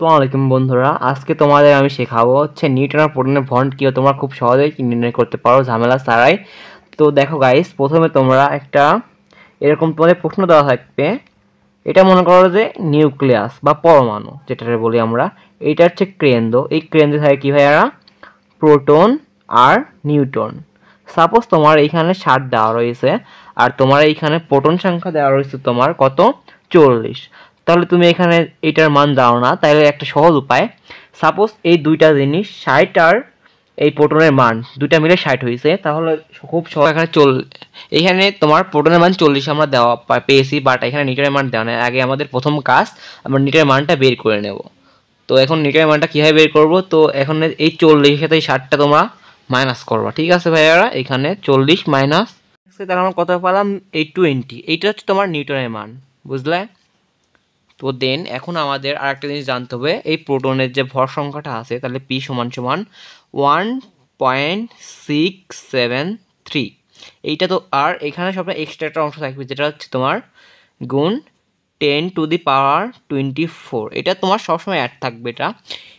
আসসালামু আলাইকুম বন্ধুরা, আজকে তোমাদের আমি শেখাবো হচ্ছে নিউটন আর প্রোটনের বন্ড কি তোমরা খুব সহজেই নির্ণয় করতে পারো ঝামেলা ছাড়াই। তো দেখো গাইস, প্রথমে তোমরা একটা এরকম তোমাদের প্রশ্ন দেওয়া থাকবে। এটা মনে করো যে নিউক্লিয়াস বা পরমাণু যেটা বলি আমরা, এইটা হচ্ছে কেন্দ্র। এই কেন্দ্রে থাকে কি ভাইয়ারা? প্রোটন আর নিউট্রন। সাপোজ তোমার এইখানে 60 দেওয়া রয়েছে আর তোমার এইখানে প্রোটন সংখ্যা দেওয়া রয়েছে তোমার কত? 40। তাহলে তুমি এখানে এটার মান দাও না, তাহলে একটা সহজ উপায়, সাপোজ এই দুইটা জিনিস 60 আর এই প্রোটনের মান দুইটা মিলে 60 হয়েছে, তাহলে খুব সহজ এখানে এখানে তোমার প্রোটনের মান 40 আমরা দেওয়া পেয়েছি, বাট এখানে নিউটনের মান দেওয়া নেই। আগে আমাদের প্রথম কাজ আমরা নিউটনের মানটা বের করে নেব। তো এখন নিউটনের মানটা কীভাবে বের করব? তো এখন এই 40 সাথে এই 60টা তোমরা মাইনাস করবা, ঠিক আছে ভাইয়ারা? এখানে 40 মাইনাস, তাহলে আমরা কত পেলাম? এই 20। এইটা হচ্ছে তোমার নিউটনের মান, বুঝলে? তো দেন এখন আমাদের আরেকটা জিনিস জানতে হবে, এই প্রোটনের যে ভর সংখ্যাটা আছে, তাহলে পি সমান সমান 1.673। এইটা তো, আর এখানে সবটা এক্সট্রা একটা অংশ থাকবে যেটা হচ্ছে তোমার গুণ 10⁻²৪। এটা তোমার সবসময় অ্যাড থাকবে এটা,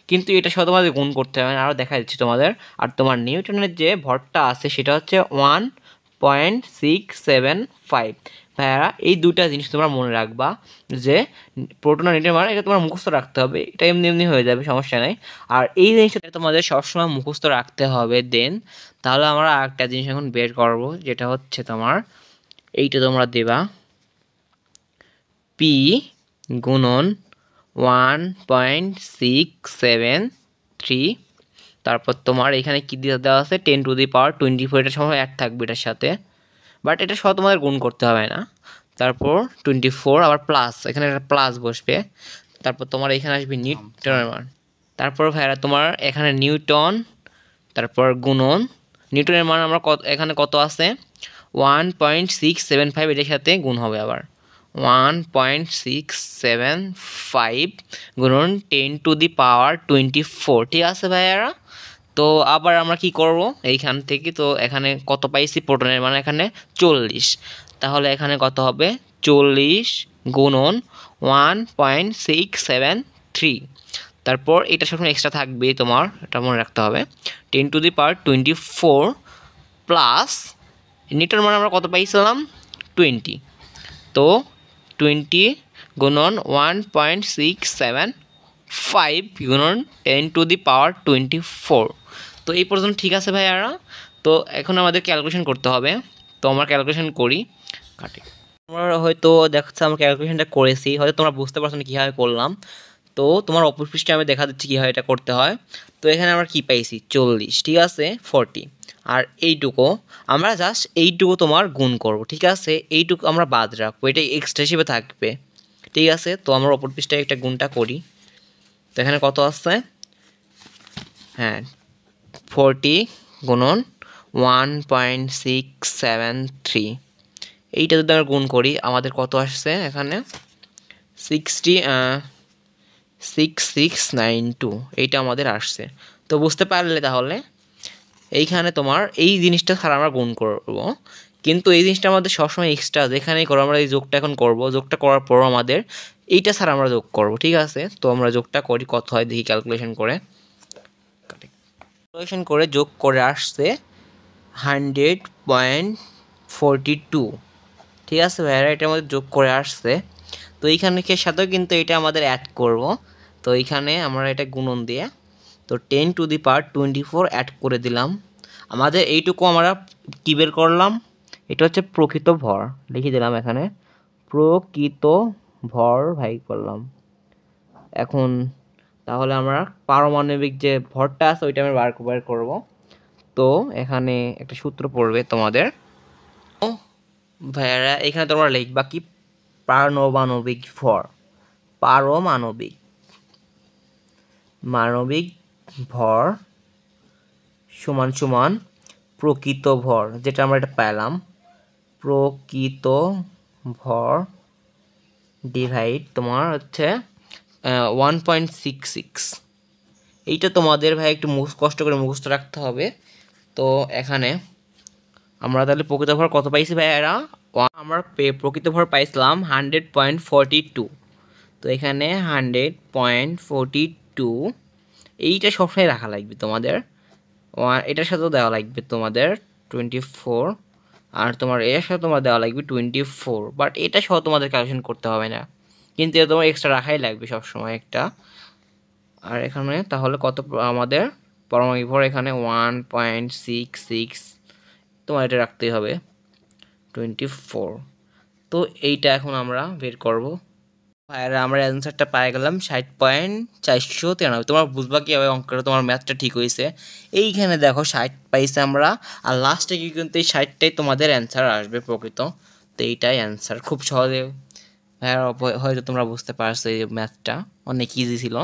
কিন্তু এটা সাথে তোমাদের গুণ করতে হবে না, আরও দেখা যাচ্ছে তোমাদের। আর তোমার নিউটনের যে ভরটা আছে সেটা হচ্ছে 1.675। ভাইয়ারা, এই দুইটা জিনিস তোমরা মনে রাখবা, যে প্রোটন আর নিউটনের মান এটা তোমার মুখস্থ রাখতে হবে। এটা এমনি এমনি হয়ে যাবে, সমস্যা নেই। আর এই জিনিসটা তোমাদের সবসময় মুখস্থ রাখতে হবে। দেন তাহলে আমরা আরেকটা জিনিস এখন বের করবো, যেটা হচ্ছে তোমার এইটা তোমরা দেবা পি গুণন 1.673। তারপর তোমার এখানে কি দেওয়া আছে? 10⁻²৪। এটার সময় অ্যাড থাকবে এটার সাথে, বাট এটা সহ তোমাদের গুণ করতে হবে না। তারপর 24 আবার প্লাস, এখানে একটা প্লাস বসবে। তারপর তোমার এখানে আসবে নিউটনের মান। তারপর ভাইরা তোমার এখানে নিউটন, তারপর গুণন নিউটনের মান আমরা এখানে কত আছে? 1.675। এটার সাথে গুণ হবে আবার 1.675 গুণন 10⁻²৪। ঠিক আছে ভাইয়ারা? তো আবার আমরা কি করব এইখান থেকে? তো এখানে কত পাইছি? প্রোটনের মান এখানে 40। তাহলে এখানে কত হবে? 40 গুণন 1.673। তারপর এটা সবসময় এক্সট্রা থাকবে, তোমার এটা মনে রাখতে হবে। 10⁻²৪ প্লাস নিউটন মান আমরা কত পাইছিলাম? 20। তো 20 গুণন 1.675 গুণন 10⁻²৪। তো এই পর্যন্ত ঠিক আছে ভাইয়ারা? তো এখন আমাদের ক্যালকুলেশন করতে হবে। তো আমরা ক্যালকুলেশন করি, কাটি। তোমরা হয়তো দেখছো আমরা ক্যালকুলেশনটা করেছি, হয়তো তোমরা বুঝতে পারছো না কীভাবে করলাম। তো তোমার অপর পৃষ্ঠে আমি দেখা দিচ্ছি কীভাবে এটা করতে হয়। তো এখানে আমরা কি পাইছি? 40, ঠিক আছে, 40। আর এইটুকু আমরা জাস্ট এইটুকু তোমার গুণ করব, ঠিক আছে? এইটুকু আমরা বাদ রাখবো, এটা এক্সট্রা হিসেবে থাকবে, ঠিক আছে? তো আমরা অপর পৃষ্ঠে একটা গুণটা করি। তো এখানে কত আসছে? হ্যাঁ, 40 গুণন 1.673। এইটা যদি আমরা গুণ করি আমাদের কত আসছে? এখানে 6692 এইটা আমাদের আসছে। তো বুঝতে পারলে? তাহলে এইখানে তোমার এই জিনিসটা ছাড়া আমরা গুণ করব, কিন্তু এই জিনিসটা আমাদের সবসময় এক্সট্রা যেখানেই করো। আমরা এই যোগটা এখন করব, যোগটা করার পর আমাদের এইটা ছাড়া আমরা যোগ করব, ঠিক আছে? তো আমরা যোগটা করি, কত হয় দেখি ক্যালকুলেশন করে। ক্যালকুলেশন করে যোগ করে আসছে 100.42, ঠিক আছে ভাইয়ারা? এটার মধ্যে যোগ করে আসছে। তো এইখানে সাথেও কিন্তু এটা আমাদের অ্যাড করব। তো এইখানে আমরা এটা গুণন দিয়ে তো 10⁻²৪ অ্যাড করে দিলাম। আমাদের এইটুকু আমরা কী বের করলাম? এটা হচ্ছে প্রকৃত ভর, লিখে দিলাম এখানে প্রকৃত ভর ভাগ করলাম। এখন তাহলে আমরা পারমাণবিক যে ভরটা আছে ওইটা আমরা বের করব। তো এখানে একটা সূত্র পড়বে তোমাদের ভাইয়ারা, এখানে তোমরা লিখবা কি? পারমাণবিক ভর, মানবিক ভর সমান সমান প্রকৃত ভর, যেটা আমরা এটা পেলাম, প্রকৃত ভর ডিভাইড তোমার হচ্ছে 1.66। এইটা তোমাদের ভাই একটু কষ্ট করে মুখস্থ রাখতে হবে। তো এখানে আমরা তাহলে প্রকৃত ভর কত পাইছি ভাইয়ারা? আমরা প্রকৃত ভর পাইছিলাম 100.42। তো এখানে 100.42 এইটা সবসময় রাখা লাগবে তোমাদের। এটার সাথেও দেওয়া লাগবে তোমাদের 24, আর তোমার এর সাথে তোমার দেওয়া লাগবে 24, বাট এটা সহ তোমাদের ক্যালকুলেশন করতে হবে না, কিন্তু এটা তোমার এক্সট্রা রাখাই লাগবে সবসময় একটা। আর এখানে তাহলে কত আমাদের পারমাণবিক ভর, এখানে 1.66, তোমার এটা রাখতেই হবে 24। তো এইটা এখন আমরা বের করব। আর আমরা অ্যান্সারটা পাই গেলাম 60.493। তোমার বুঝবা কীভাবে অঙ্কটা, তোমার ম্যাথটা ঠিক হয়েছে। এইখানে দেখো 60 পাইছে আমরা, আর লাস্টে কি কিন্তু এই 60টাই তোমাদের অ্যান্সার আসবে প্রকৃত। তো এইটাই অ্যান্সার, খুব সহজে হয়তো তোমরা বুঝতে পারছো। এই ম্যাথটা অনেক ইজি ছিল।